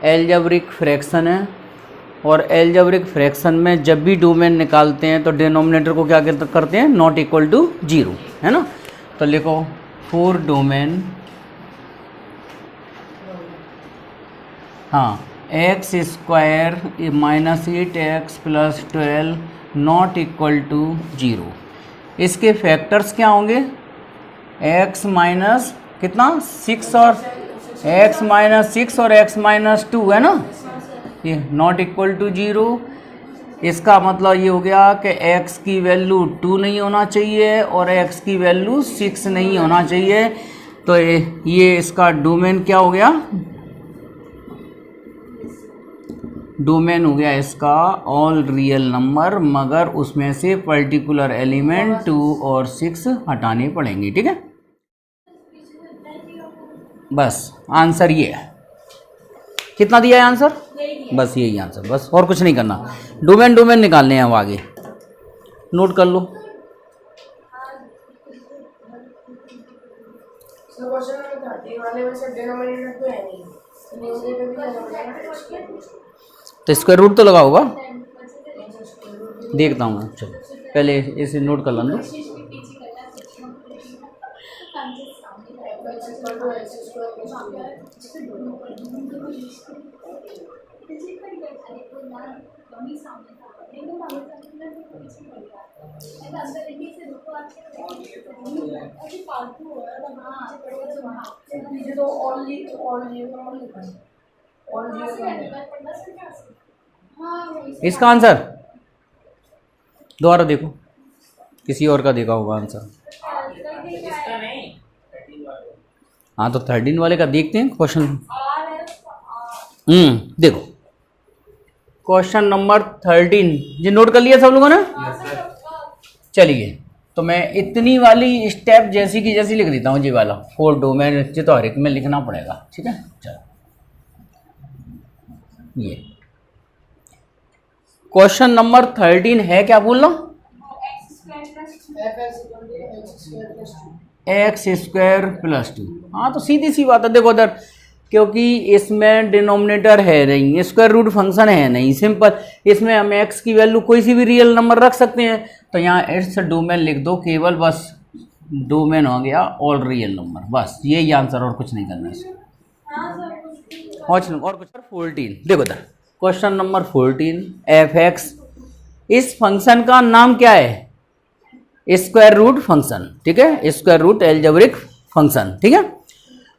Algebraic fraction है, और algebraic fraction में जब भी डोमेन निकालते हैं तो डिनोमिनेटर को क्या करते हैं, नॉट इक्वल टू 0, है ना। तो लिखो फॉर डोमेन, हाँ, x square minus 8x plus 12 not equal to 0। इसके फैक्टर्स क्या होंगे, x माइनस कितना 6 और x माइनस 6 और x माइनस 2, है ना, ये नॉट इक्वल टू 0। इसका मतलब ये हो गया कि x की वैल्यू 2 नहीं होना चाहिए और x की वैल्यू 6 नहीं होना चाहिए। तो ये इसका डोमेन क्या हो गया, डोमेन हो गया इसका ऑल रियल नंबर, मगर उसमें से पर्टिकुलर एलिमेंट 2 और 6 हटाने पड़ेंगे, ठीक है। बस आंसर ये है, कितना दिया है आंसर, बस यही आंसर, बस और कुछ नहीं करना। डोमेन निकालने हैं अब आगे, नोट कर लो। तो स्क्वायर रूट तो लगा होगा, देखता हूँ मैं, चलो पहले इसे नोट कर लो। इसका आंसर दोबारा देखो, किसी और का देखा होगा आंसर। हाँ तो 13 वाले का देखते हैं क्वेश्चन। देखो क्वेश्चन नंबर 13 जी नोट कर लिया सब लोगों ने। चलिए तो मैं इतनी वाली स्टेप जैसी की जैसी लिख देता हूँ जी वाला, फोर डोमेन तो हर एक में लिखना पड़ेगा, ठीक है। चलो ये क्वेश्चन नंबर 13 है, क्या बोल रहा हूँ, एक्स स्क्वायर प्लस 2। हाँ तो सीधी सी बात है, देखो उधर, क्योंकि इसमें डिनोमिनेटर है नहीं, स्क्वायर रूट फंक्शन है नहीं, सिंपल, इसमें हम एक्स की वैल्यू कोई सी भी रियल नंबर रख सकते हैं। तो यहाँ इट्स डोमेन लिख दो केवल, बस डोमेन हो गया ऑल रियल नंबर, बस यही आंसर, और कुछ नहीं करना है। और कुछ 14 देखो इधर, क्वेश्चन नंबर 14 एफ एक्स, इस फंक्शन का नाम क्या है, स्क्वायर रूट फंक्शन, ठीक है, स्क्वायर रूट एल्जेब्रिक फंक्शन, ठीक है।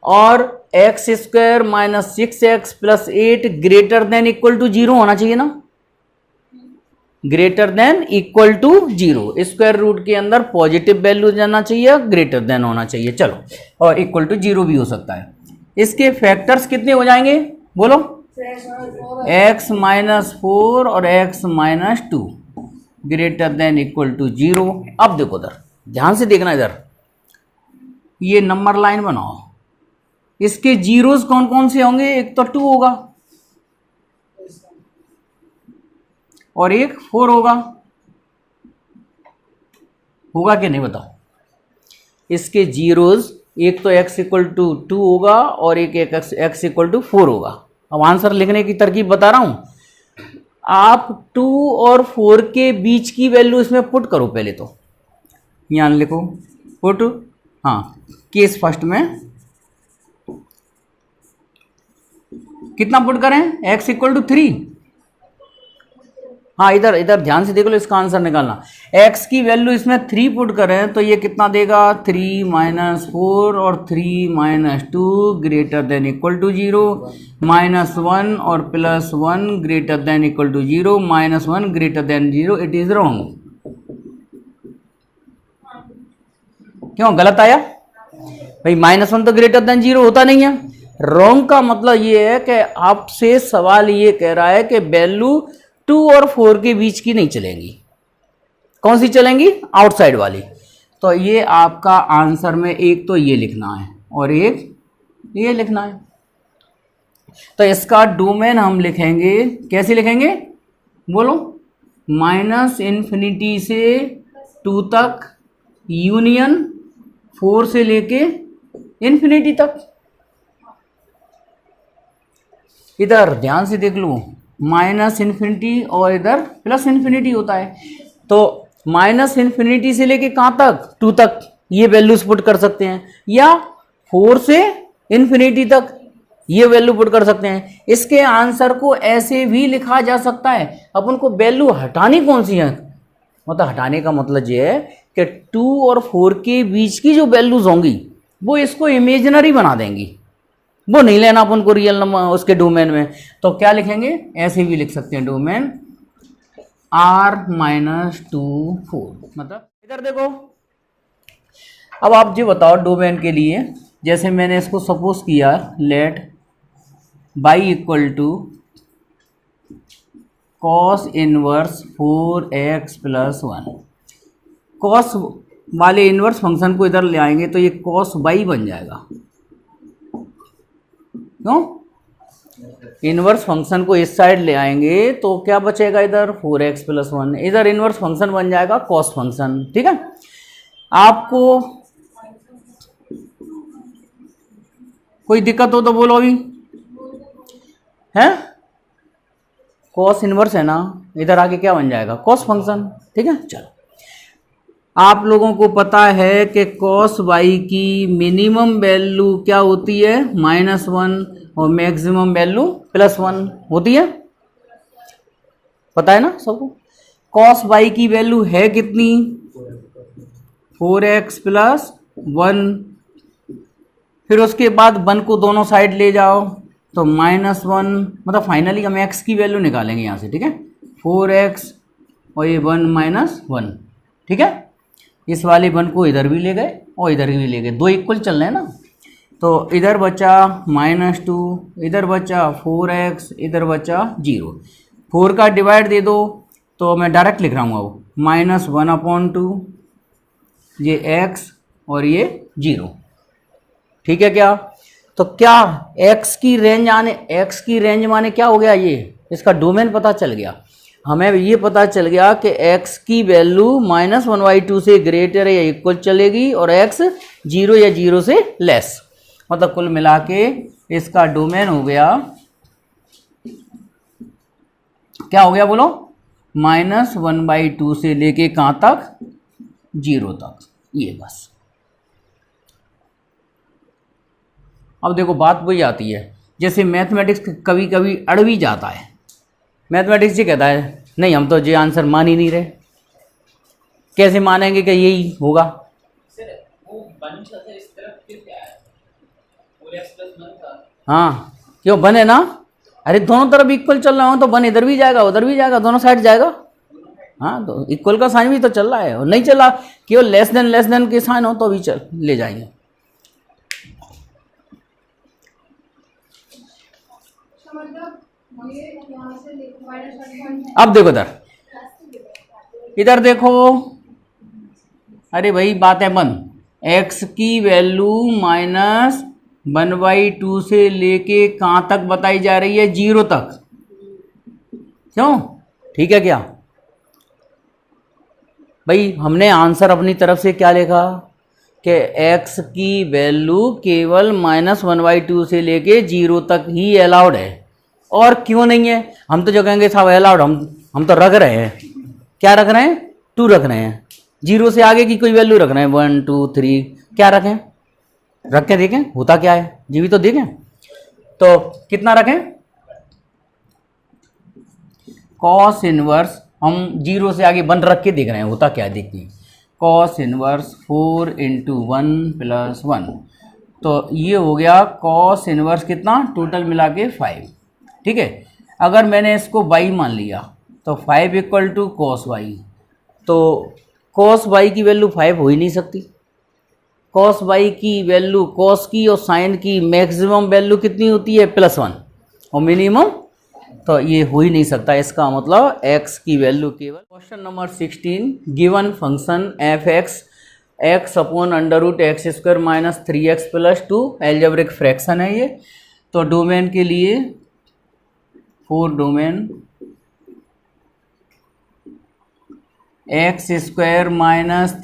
और x square minus 6x plus 8 greater than equal to 0 होना चाहिए ना, greater than equal to 0, square root के अंदर पॉजिटिव वैल्यू जाना चाहिए, ग्रेटर देन होना चाहिए, चलो, और इक्वल टू 0 भी हो सकता है। इसके फैक्टर्स कितने हो जाएंगे बोलो, x माइनस 4 और x minus 2 greater than equal to 0। अब देखो इधर ध्यान से देखना, इधर ये नंबर लाइन बनाओ, इसके जीरोस कौन कौन से होंगे, एक तो 2 होगा और एक 4 होगा कि नहीं बताओ। इसके जीरोस एक तो x इक्वल टू 2 होगा और एक x इक्वल टू 4 होगा। अब आंसर लिखने की तरकीब बता रहा हूं, आप 2 और 4 के बीच की वैल्यू इसमें पुट करो पहले, तो यहाँ लिखो पुट, हाँ केस फर्स्ट में कितना पुट करें, x इक्वल टू 3, हाँ इधर इधर ध्यान से देख लो, इसका आंसर निकालना, x की वैल्यू इसमें 3 पुट करें तो ये कितना देगा, 3 माइनस 4 और 3 minus 2 greater than equal to 0, minus 1 और plus 1 greater than equal to 0, minus 1 greater than 0, it is wrong. क्यों गलत आया भाई, -1 तो ग्रेटर देन 0 होता नहीं है। रॉन्ग का मतलब ये है कि आपसे सवाल ये कह रहा है कि वैल्यू 2 और 4 के बीच की नहीं चलेंगी, कौन सी चलेंगी, आउटसाइड वाली। तो ये आपका आंसर में एक तो ये लिखना है और एक ये लिखना है। तो इसका डोमेन हम लिखेंगे, कैसे लिखेंगे बोलो, -∞ से 2 तक यूनियन 4 से लेके इन्फिनिटी तक। इधर ध्यान से देख लो माइनस इन्फिनिटी और इधर प्लस इन्फिनिटी होता है, तो माइनस इन्फिनिटी से लेके कहाँ तक, 2 तक ये वैल्यूज पुट कर सकते हैं, या 4 से इन्फिनिटी तक ये वैल्यू पुट कर सकते हैं। इसके आंसर को ऐसे भी लिखा जा सकता है। अपन को वैल्यू हटानी कौन सी है, मतलब हटाने का मतलब ये है कि 2 और 4 के बीच की जो वैल्यूज होंगी वो इसको इमेजिनरी बना देंगी, वो नहीं लेना अपन को रियल नंबर उसके डोमेन में। तो क्या लिखेंगे, ऐसे भी लिख सकते हैं डोमेन R-2 4। मतलब इधर देखो, अब आप जो बताओ डोमेन के लिए, जैसे मैंने इसको सपोज किया let y equal to cos inverse 4x plus 1। Cos वाले इनवर्स फंक्शन को इधर ले आएंगे तो ये कॉस y बन जाएगा, क्यों, इनवर्स फंक्शन को इस साइड ले आएंगे तो क्या बचेगा इधर 4x प्लस 1, इधर इनवर्स फंक्शन बन जाएगा कॉस फंक्शन। ठीक है, आपको कोई दिक्कत हो तो बोलो अभी, है कॉस इनवर्स है ना, इधर आके क्या बन जाएगा कॉस फंक्शन। ठीक है, चलो आप लोगों को पता है कि कॉस वाई की मिनिमम वैल्यू क्या होती है -1 और मैक्सिमम वैल्यू +1 होती है, पता है ना सबको। कॉस वाई की वैल्यू है कितनी, 4x प्लस 1, फिर उसके बाद 1 को दोनों साइड ले जाओ तो -1, मतलब फाइनली हम x की वैल्यू निकालेंगे यहाँ से। ठीक है, 4x और ये 1 -1। ठीक है, इस वाले 1 को इधर भी ले गए और इधर भी ले गए, 2 इक्वल चल रहे हैं ना, तो इधर बचा -2, इधर बचा 4x, इधर बचा 0। 4 का डिवाइड दे दो तो मैं डायरेक्ट लिख रहा हूँ अब -1/2, ये x और ये 0। ठीक है क्या, तो क्या x की रेंज माने क्या हो गया, ये इसका डोमेन पता चल गया हमें। ये पता चल गया कि x की वैल्यू -1/2 से ग्रेटर या इक्वल चलेगी और x 0 या 0 से लेस, मतलब कुल मिला के इसका डोमेन हो गया, क्या हो गया बोलो, -1/2 से लेके कहाँ तक, 0 तक, ये बस। अब देखो बात वही आती है, जैसे मैथमेटिक्स कभी कभी अड़ भी जाता है, मैथमेटिक्स ये कहता है नहीं हम तो ये आंसर मान ही नहीं रहे, कैसे मानेंगे कि यही होगा। हाँ क्यों बने ना, अरे दोनों तरफ इक्वल चल रहा हो तो 1 इधर भी जाएगा उधर भी जाएगा, दोनों साइड जाएगा। हाँ तो इक्वल का साइन भी तो चल रहा है, और नहीं चला केवल लेस देन के साइन हो तो भी चल ले जाएंगे। अब देखो इधर देखो, अरे भाई बात है x की वैल्यू -1/2 से लेके कहाँ तक बताई जा रही है, 0 तक, क्यों, ठीक है क्या भाई। हमने आंसर अपनी तरफ से क्या लिखा कि x की वैल्यू केवल -1/2 से लेके 0 तक ही अलाउड है, और क्यों नहीं है, हम तो जो कहेंगे साहब अलाउड, हम तो रख रहे हैं, क्या रख रहे हैं, 2 रख रहे हैं, 0 से आगे की कोई वैल्यू रख रहे हैं, 1 2 3, क्या रखें, रख के देखें होता क्या है, जी भी तो देखें, तो कितना रखें, कॉस इनवर्स, हम 0 से आगे 1 रख के देख रहे हैं होता क्या है, देखिए कॉस इनवर्स 4 × 1 + 1, तो ये हो गया कॉस इनवर्स कितना, टोटल मिला के 5। ठीक है, अगर मैंने इसको y मान लिया तो 5 = cos y, तो cos y की वैल्यू 5 हो ही नहीं सकती। cos y की वैल्यू, cos की और sin की मैक्सिमम वैल्यू कितनी होती है, +1, और मिनिमम, तो ये हो ही नहीं सकता। इसका मतलब x की वैल्यू केवल। Question number 16, given function f(x) x/√x² - 3x + 2 algebraic fraction है ये। तो डोमेन के लिए, फॉर डोमेन x² -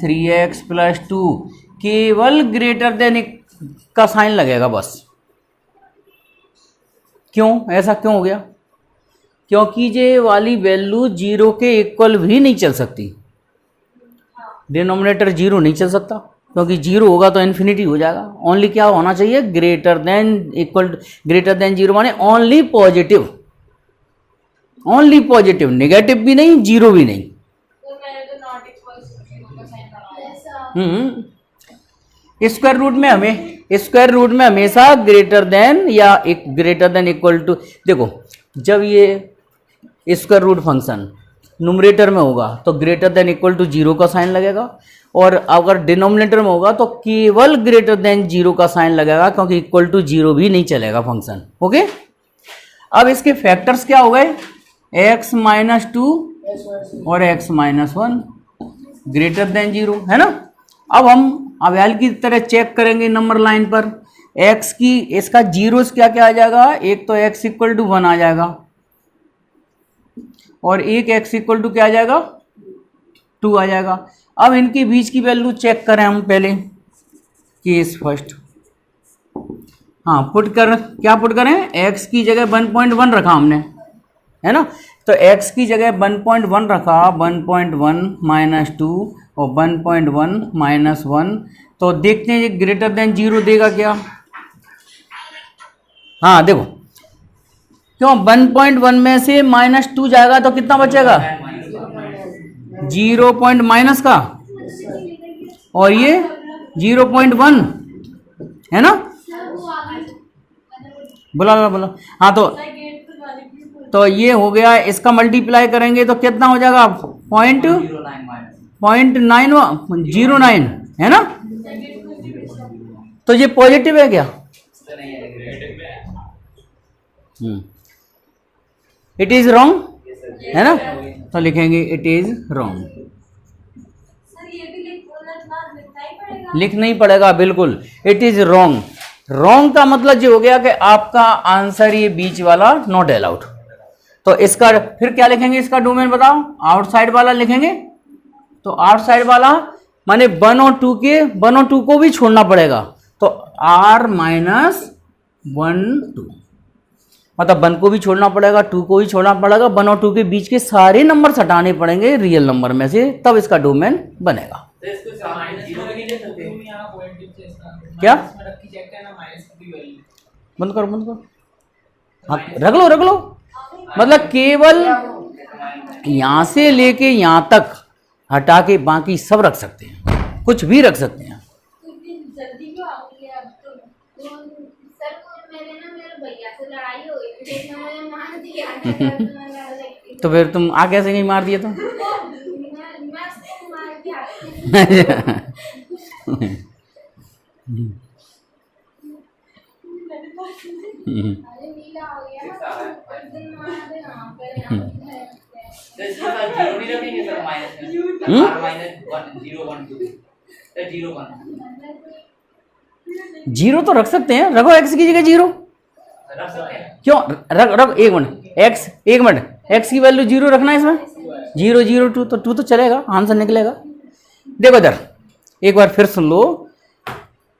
3x + 2, केवल ग्रेटर देन का साइन लगेगा बस, क्यों ऐसा क्यों हो गया? क्योंकि ये वाली वैल्यू जीरो के इक्वल भी नहीं चल सकती, डिनोमिनेटर जीरो नहीं चल सकता, क्योंकि जीरो होगा तो इन्फिनिटी हो जाएगा। ओनली क्या होना चाहिए? Greater than equal, greater than zero माने only positive, only positive, negative भी नहीं, जीरो भी नहीं। स्क्वायर रूट में हमेशा ग्रेटर देन या ग्रेटर देन इक्वल टू, देखो जब ये स्क्वायर रूट फंक्शन न्यूमरेटर में होगा तो greater than equal to zero का साइन लगेगा, और अगर डिनोमिनेटर में होगा तो केवल ग्रेटर देन जीरो का साइन लगेगा, क्योंकि इक्वल टू जीरो भी नहीं चलेगा फंक्शन। ओके, अब इसके फैक्टर्स क्या हो गए? x माइनस टू और x minus one greater than zero, है ना। अब हम अवैल की तरह चेक करेंगे नंबर लाइन पर x की, इसका जीरो क्या क्या आ जाएगा? एक तो x इक्वल टू वन आ जाएगा, और एक x इक्वल टू क्या आ जाएगा? टू आ जाएगा। अब इनके बीच की वैल्यू चेक करें हम पहले, केस फर्स्ट। हाँ, क्या पुट करें? x की जगह 1.1 रखा हमने, है ना। तो x की जगह 1.1 रखा, 1.1 माइनस टू और 1.1 माइनस वन, तो देखते हैं ये ग्रेटर देन जीरो देगा क्या? हाँ देखो, क्यों 1.1 में से माइनस टू जाएगा तो कितना बचेगा? 0 पॉइंट माइनस का, और ये 0.1, है ना। बोला। हाँ, तो ये हो गया, इसका मल्टीप्लाई करेंगे तो कितना हो जाएगा? 0.909, है ना। तो ये पॉजिटिव है क्या? इट इज रॉन्ग, है ना। तो लिखेंगे इट इज रॉन्ग, लिख नहीं पड़ेगा बिल्कुल, इट इज रॉन्ग। रॉन्ग का मतलब ये हो गया कि आपका आंसर ये बीच वाला नॉट अलाउड। तो इसका फिर क्या लिखेंगे? इसका डोमेन बताओ। आउटसाइड वाला लिखेंगे, तो आउटसाइड वाला माने 1 और 2 को भी छोड़ना पड़ेगा, तो r माइनस 1 2, मतलब 1 को भी छोड़ना पड़ेगा, 2 को भी छोड़ना पड़ेगा, 1 और 2 के बीच के सारे नंबर हटाने पड़ेंगे रियल नंबर में से, तब इसका डोमेन बनेगा। क्या? बंद करो। हाँ, रख लो। मतलब केवल यहां से लेके यहां तक हटा के बाकी सब रख सकते हैं, कुछ भी रख सकते हैं। तो फिर तुम आ कैसे नहीं मार दिए तो? जीरो तो रख सकते हैं, रखो x की जगह जीरो रख सकते हैं। क्यों? रख एक मिनट, x की वैल्यू जीरो रखना है इसमें, 0 0 2, तो 2 तो चलेगा, आंसर निकलेगा। देखो इधर एक बार फिर सुन लो,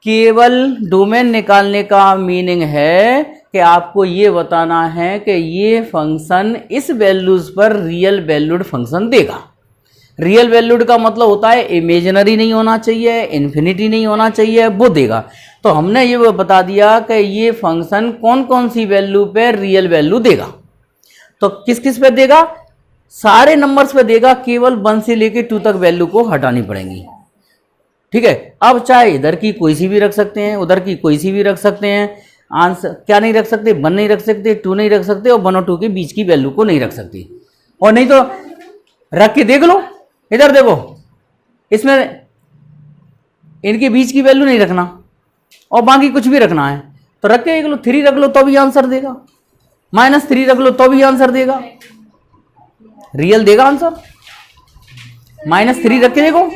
केवल डोमेन निकालने का मीनिंग है कि आपको ये बताना है कि ये फंक्शन इस वैल्यूज पर रियल वैल्यूड फंक्शन देगा। रियल वैल्यूड का मतलब होता है इमेजिनरी नहीं होना चाहिए, इन्फिनिटी नहीं होना चाहिए, वो देगा। तो हमने ये बता दिया कि ये फंक्शन कौन कौन सी वैल्यू पे रियल वैल्यू देगा। तो किस किस पे देगा? सारे नंबर्स पे देगा, केवल 1 से लेके 2 तक वैल्यू को हटानी पड़ेंगी। ठीक है, अब चाहे इधर की कोई सी भी रख सकते हैं, उधर की कोई सी भी रख सकते हैं, आंसर क्या नहीं रख सकते? 1 नहीं रख सकते, 2 नहीं रख सकते, और 1 और 2 के बीच की वैल्यू को नहीं रख सकती। और नहीं तो रख के देख लो, इधर देखो, इसमें इनके बीच की वैल्यू नहीं रखना और बाकी कुछ भी रखना है, तो रख के देख लो, 3 रख लो तो भी आंसर देगा, -3 रख लो तो भी आंसर देगा, रियल देगा आंसर। -3 रख के देखो,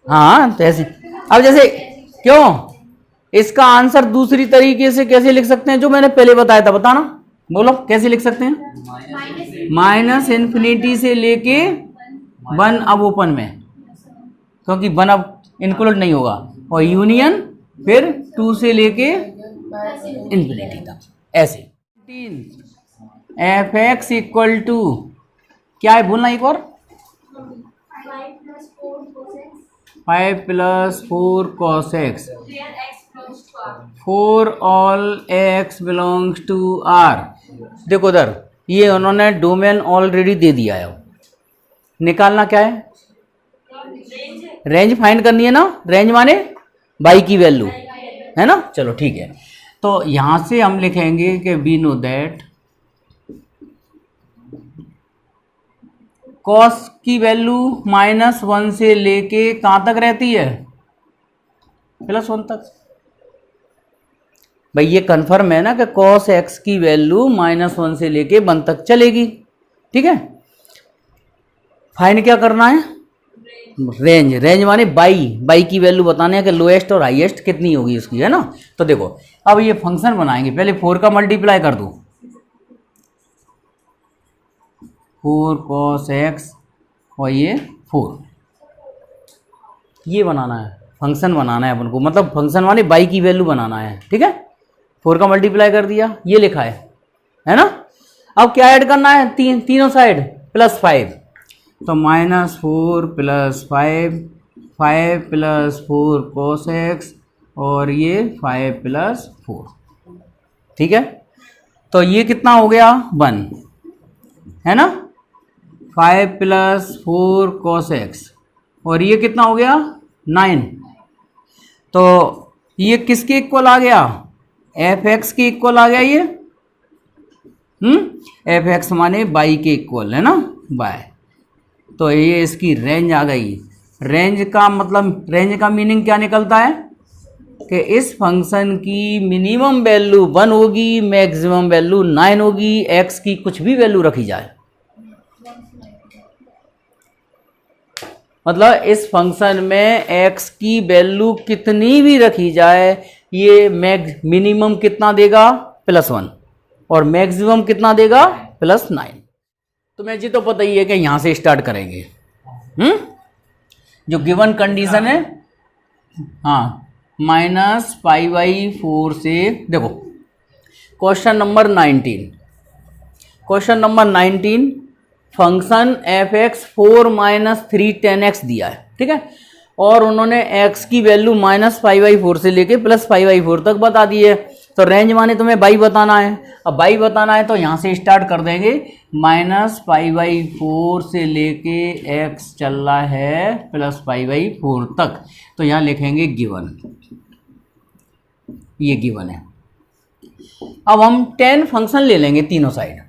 हाँ तो ऐसे। अब जैसे क्यों इसका आंसर दूसरी तरीके से कैसे लिख सकते हैं, जो मैंने पहले बताया था, बताना, बोलो कैसे लिख सकते हैं? -∞ से लेके 1 अब ओपन में, क्योंकि 1 अब इंक्लूड नहीं होगा, और यूनियन फिर 2 से लेके इन्फिनिटी तक ऐसे। एफ एक्स इक्वल टू क्या है बोलना एक और, 5 + 4 cos x for all x belongs to R। देखो उधर ये उन्होंने डोमेन ऑलरेडी दे दिया है, निकालना क्या है, रेंज फाइंड करनी है ना, रेंज माने बाई की वैल्यू है ना। चलो ठीक है, तो यहां से हम लिखेंगे कि वी नो दैट कॉस की वैल्यू -1 से लेके कहां तक रहती है, +1 तक। भाई ये कन्फर्म है ना कि cos x की वैल्यू -1 से लेके 1 तक चलेगी, ठीक है। फाइंड क्या करना है, रेंज, रेंज माने बाई की वैल्यू बताने है कि लोएस्ट और हाईएस्ट कितनी होगी उसकी, है ना। तो देखो अब ये फंक्शन बनाएंगे, पहले 4 का मल्टीप्लाई कर दो, 4 cos x और ये 4, ये बनाना है, फंक्शन बनाना है अपन को, मतलब फंक्शन माने बाई की वैल्यू बनाना है, ठीक है। 4 का मल्टीप्लाई कर दिया, ये लिखा है ना। अब क्या ऐड करना है, तीनों साइड +5, तो -4 + 5, 5 + 4 cos x और ये 5 + 4, ठीक है। तो ये कितना हो गया 1, है ना, 5 + 4 cos x और ये कितना हो गया 9। तो ये किसके इक्वल आ गया, एफ एक्स के इक्वल आ गया ये, एफ एक्स माने बाई के इक्वल, है ना, बाय। तो ये इसकी रेंज आ गई। रेंज का मतलब, रेंज का मीनिंग क्या निकलता है कि इस फंक्शन की मिनिमम वैल्यू 1 होगी, मैक्सिमम वैल्यू 9 होगी, एक्स की कुछ भी वैल्यू रखी जाए, मतलब इस फंक्शन में x की वैल्यू कितनी भी रखी जाए, ये मिनिमम कितना देगा +1 और मैक्सिमम कितना देगा +9। तो मैं जी तो पता ही है कि यहां से स्टार्ट करेंगे, जो गिवन कंडीशन है, हाँ, -π/4 से। देखो question number 19, question number 19 function F x 4 - 3 tan x दिया है, ठीक है, और उन्होंने x की वैल्यू -π/4 से लेके +π/4 तक बता दी है। तो रेंज माने तुम्हें बाई बताना है, अब बाई बताना है तो यहाँ से स्टार्ट कर देंगे, -π/4 से लेके x चल रहा है +π/4 तक, तो यहाँ लिखेंगे गिवन, ये गिवन है। अब हम tan फंक्शन ले लेंगे तीनों साइड,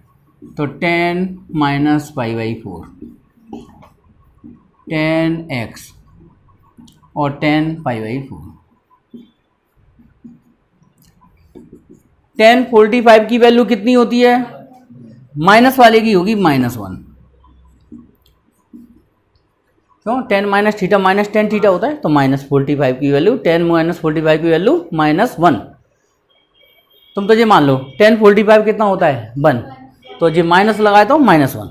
तो tan -π/4, tan x और tan π/4। tan 45 की वैल्यू कितनी होती है, माइनस वाले की होगी -1, क्यों, tan -θ tan θ होता है, तो -45 की वैल्यू, tan -45 की वैल्यू -1। तुम तो ये मान लो tan 45 कितना होता है 1, तो ये माइनस लगाए तो -1,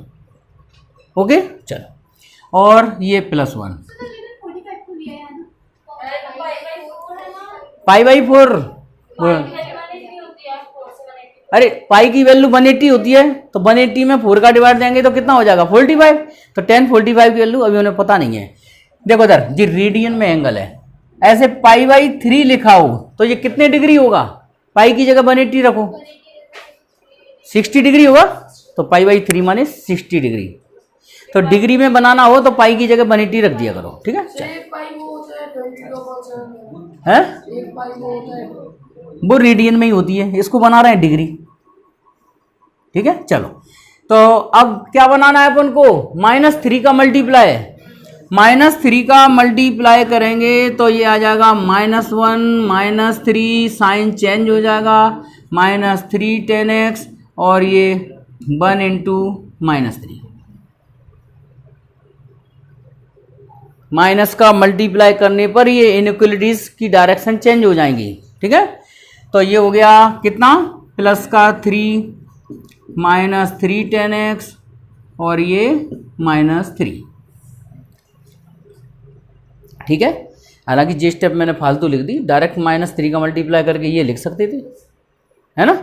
ओके। चलो, और ये +1, π/4, अरे पाई की वैल्यू 180 होती है, तो 180 में 4 का डिवाइड देंगे तो कितना हो जाएगा 45, तो tan 45 की वैल्यू अभी उन्हें पता नहीं है। देखो इधर जी रेडियन में एंगल है, ऐसे π/3 लिखा हो तो ये कितने डिग्री होगा, पाई की जगह 180 रखो, 60 डिग्री होगा, तो π/3 माने 60 डिग्री। तो डिग्री में बनाना हो तो पाई की जगह 180 रख दिया करो, ठीक है। वो रेडियन में ही होती है, इसको बना रहे हैं डिग्री, ठीक है। चलो, तो अब क्या बनाना है अपन को, -3 का मल्टीप्लाई, -3 का मल्टीप्लाई करेंगे तो ये आ जाएगा -1 -3, साइन चेंज हो जाएगा, -3 tan x और ये 1 × -3, माइनस का मल्टीप्लाई करने पर ये इनइक्वालिटीज की डायरेक्शन चेंज हो जाएंगी, ठीक है। तो ये हो गया कितना, प्लस का 3 -3 tan x और ये -3, ठीक है। हालांकि जे स्टेप मैंने फालतू लिख दी, डायरेक्ट -3 का मल्टीप्लाई करके ये लिख सकते थे, है ना।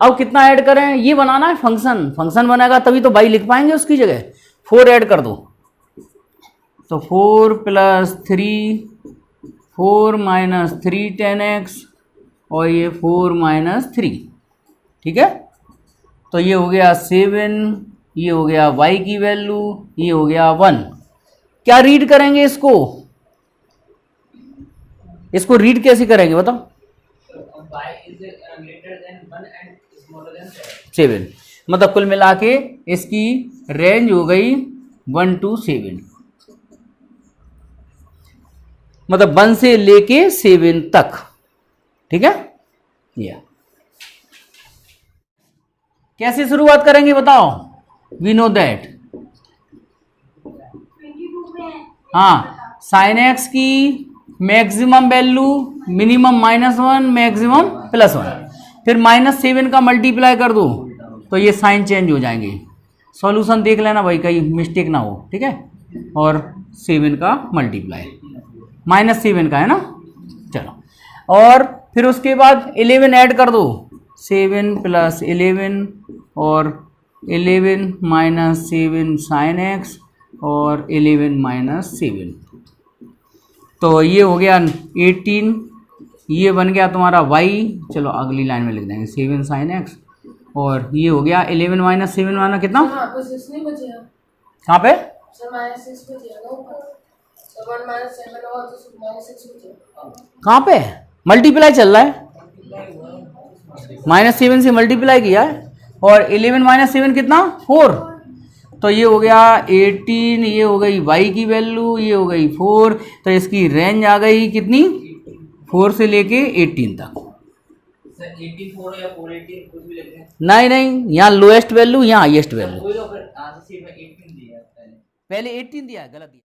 अब कितना ऐड करें, ये बनाना है फंक्शन, फंक्शन बनेगा तभी तो बाई लिख पाएंगे उसकी जगह। 4 ऐड कर दो, तो 4 + 3, 4 - 3 10x और ये 4 - 3, ठीक है। तो ये हो गया 7, ये हो गया y की वैल्यू, ये हो गया 1। क्या रीड करेंगे इसको, इसको रीड कैसे करेंगे बताओ। 7, मतलब कुल मिला के इसकी रेंज हो गई 1 to 7, मतलब 1 से लेके 7 तक, ठीक है। ये कैसे शुरुआत करेंगे बताओ। वी नो दैट, हाँ, sin x की मैक्सिमम वैल्यू मिनिमम -1, मैक्सिमम +1, फिर -7 का मल्टीप्लाई कर दो तो ये साइन चेंज हो जाएंगे। सॉल्यूशन देख लेना भाई, कहीं मिस्टेक ना हो, ठीक है। और 7 का मल्टीप्लाई, -7 का है ना, चलो। और फिर उसके बाद 11 ऐड कर दो, 7 + 11 और 11 - 7 sin x और 11 - 7, तो ये हो गया 18, ये बन गया तुम्हारा y, चलो अगली लाइन में लिख देंगे 7 sin x, और ये हो गया 11 - 7 माना कितना, कहाँ पे, कहाँ पे मल्टीप्लाई चल रहा है, -7 से मल्टीप्लाई किया है, और 11 - 7 कितना 4, तो ये हो गया 18, ये हो गई y की वैल्यू, ये हो गई 4, तो इसकी रेंज आ गई कितनी, 4 से लेके 18 तक। 18 4 या 4 18 कुछ भी लिखते हैं, नहीं नहीं, यहाँ लोएस्ट वैल्यू, यहाँ हाईएस्ट वैल्यू, कोई तो फिर आंसर में 18 दिया है, पहले 18 दिया है, गलत दिया।